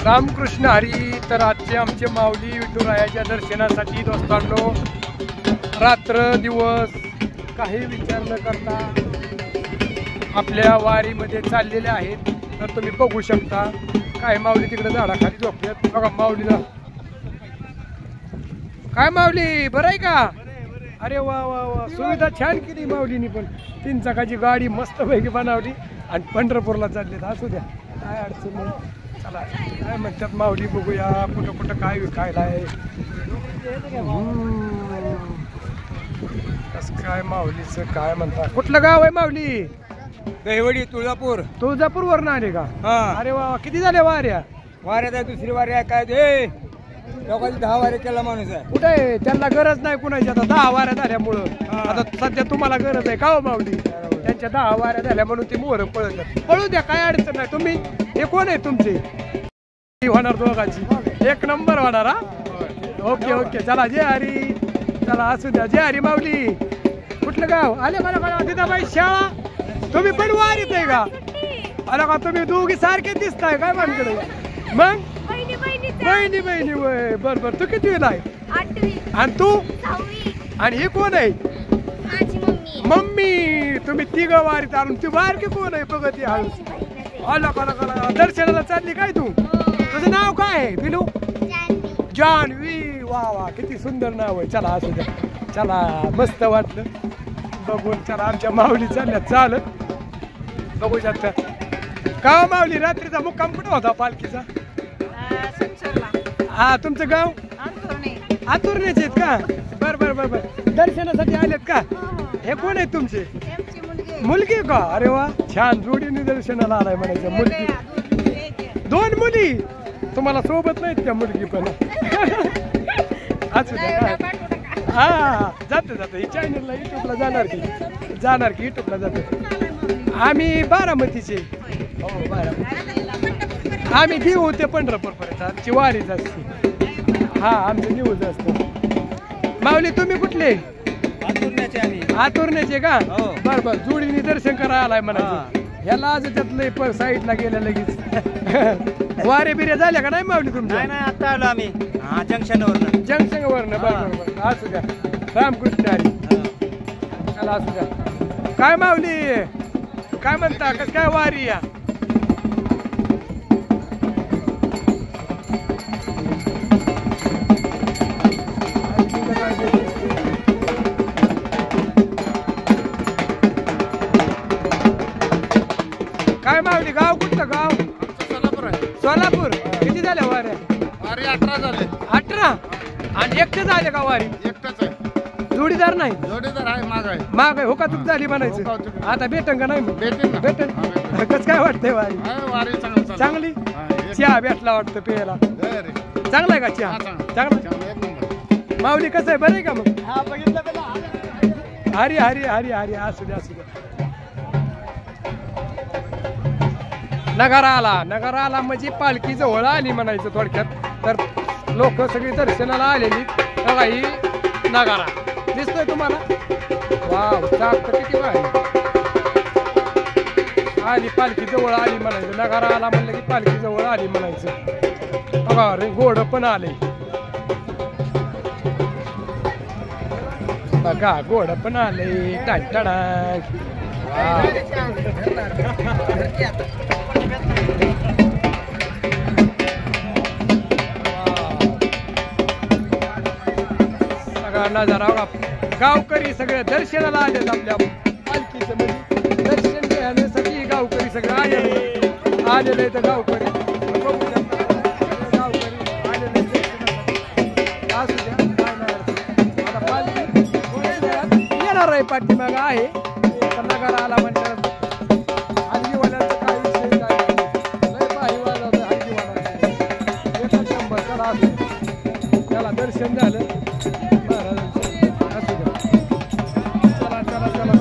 रामकृष्ण हरी. तर आजचे आमचे माऊली विठुरायाच्या दर्शनासाठी दोस्तांनो रात्र दिवस काही विचार न करता आपल्या वारीमध्ये चाललेले आहेत. तर तुम्ही बघू शकता काय माऊली तिकडे झाडाखाली झोपल्यात. बघा माऊलीला काय माऊली बरं आहे का? अरे वा वा वा सुविधा छान केली माऊलीनी. पण 3 चाकाची गाडी मस्त पैकी बनवली आणि पंढरपूरला चाललेत. असू द्या काय अडचण नाही. चला काय म्हणतात माऊली बघूया कुठं कुठं काय विकायला आहे. कसं काय माऊलीचं काय म्हणतात. कुठलं गाव आहे माऊली? दहिवडी तुळजापूर. तुळजापूर वरून आले का? अरे वा किती झाले वाऱ्या? वाऱ्यात दुसरी वारी आहे काय ते लोकांची 10 वाऱ्या केला माणूस आहे. कुठे त्यांना गरज नाही कुणाची. आता 10 वाऱ्या झाल्यामुळं आता सध्या तुम्हाला गरज आहे का हो माऊली? त्यांच्या 10 वाऱ्या झाल्या म्हणून ती मोहर पळत पळू द्या काय अडचण नाही. तुम्ही हे कोण आहे तुमचे? होणार दोघांची 1 नंबर होणार. हा ओके ओके चला जय हरी. चला असू द्या जय हरी माऊली. कुठलं गाव आले मला दिदाबाई शाळा? तुम्ही पण वारीत आहे का? आला का तुम्ही दोघी सारखे दिसताय काय म्हणकडे? मग बहिणी बहिणी वय बर बर. तू किती वेळा आहे? 8वी. आणि तू? 6वी. आणि हे कोण आहे? माझी मम्मी. मम्मी. तुम्ही 3 वारीत आणून ती बारकी कोण आहे बघत? आला का दर्शनाला चालली काय तू? तुझं नाव काय आहे बिलू? जान्हवी. वा वा किती सुंदर नाव आहे. चला असू द्या चला मस्त वाटलं बघून. चला आमच्या माऊली चालल्या चालत बघू शकता. का माऊली रात्रीचा मुक्काम कुठं होता पालखीचा? हा तुमचं गाव आतुर्नेचे आहेत का? बर बर बर बर दर्शनासाठी आलेत का? हे कोण आहेत तुमचे? मुलगी का? अरे वा छान जोडीने दर्शनाला आलाय म्हणायचं. मुलगी 2 मुली तुम्हाला सोबत नाहीत त्या मुलगी पण? असू द्या हा जाते ही चॅनलला युट्यूबला जाणार की युट्यूबला जातो. आम्ही बारामतीचे. हो बारामती. आम्ही घेऊ ते पंढरपूरपर्यंत आमची वारीच असते. हा आमचं न्यूज असतं. माऊली तुम्ही कुठले? आतुर्ण्याचे का? बर बर जोडीने दर्शन करायला आलाय म्हणायचं. ह्याला आज त्यातलं साईडला गेल्या लगेच. वारे बिरे झाल्या का नाही माऊली तुमच्या? नाही आता आलो आम्ही जंक्शन वरनं. बरं असू द्या रामकृष्ण हरी. चला असू द्या. काय माऊली काय म्हणता कसं काय वारी या? काय माऊली गाव कुठलं गाव? सोलापूर आहे. सोलापूर. किती झाल्या वाऱ्या? वारी 18 झाले. 18. आणि एकटे झाले का वारी? एकटाच आहे. जोडीदार नाही? जोडीदार आहे माग आहे. माग आहे. हो का तुझी झाली म्हणायचं. आता भेटन का नाही? भेटन. कसं काय वाटतंय वारी? वारी चांगली. चहा भेटला वाटतं प्यायला. चांगला आहे का चहा? चांगला. माऊली कसं आहे बरं आहे का मग? हरी हरी हरी हरी असू द्या असू द्या. नगरा आला म्हणजे पालखी जवळ आली म्हणायचं थोडक्यात. तर लोक सगळी दर्शनाला आलेली. बघा ही नगारा दिसतोय तुम्हाला? वाव चाक किती भारी. आली पालखी जवळ आली म्हणायचं. नगारा आला म्हणलं की पालखी जवळ आली म्हणायचं. बघा रे घोडं पण आले. बघा घोडं पण आले. टाटा सगळा नजारा. गावकरी सगळे दर्शनाला आलेत आपल्या पालखीचं. म्हणजे दर्शन घेण्यासाठी गावकरी सगळे आलेले आहेत. गावकरी असू द्या आता पालखी येणार आहे पाठीमाग आहे. नगारा आला म्हणतात हलगीवाल्यांचं काय विषय काय लय पाहिवाला हलगीवाला एकच नंबर. चला त्याला दर्शन झालं. असू द्या चला चला चला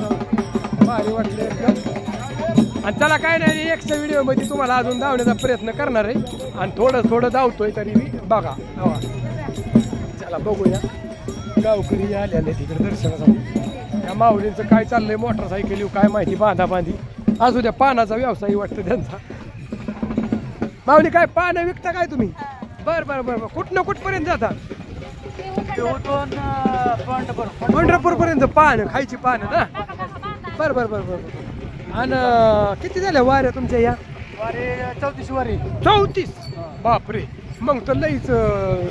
भारी वाटले एकदम. आणि चला काय नाही एक्स्ट्रा व्हिडिओ मध्ये तुम्हाला अजून धावण्याचा प्रयत्न करणार आहे. आणि थोडं धावतोय तरी मी बघा. चला बघूया गावकरी आलेले तिकडे दर्शनासाठी. या माऊलींचं काय चाललंय मोटरसायकल काय माहिती बांधाबांधी. असू द्या पानाचा व्यवसाय वाटतं त्यांचा. माऊली काय पानं विकता काय तुम्ही? बर बर बर बर. कुठनं कुठपर्यंत जाता? पंढरपूर पर्यंत पान खायची पानं ना. बर बर बर बर. आणि किती झाल्या वाऱ्या तुमच्या या? 34 वारी. 34. बापरे, मग तर लईच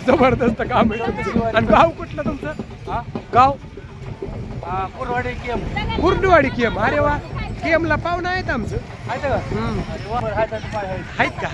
जबरदस्त काम आहे तुमचं. आणि गाव कुठलं तुमचं? गाव कुरवाडी केम. कुर्डवाडी केम. अरे वा, केमला पाहुणा आहेत आमचं. आहेत का? आहेत का?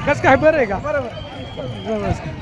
कसं काय, बरं आहे का? बरोबर.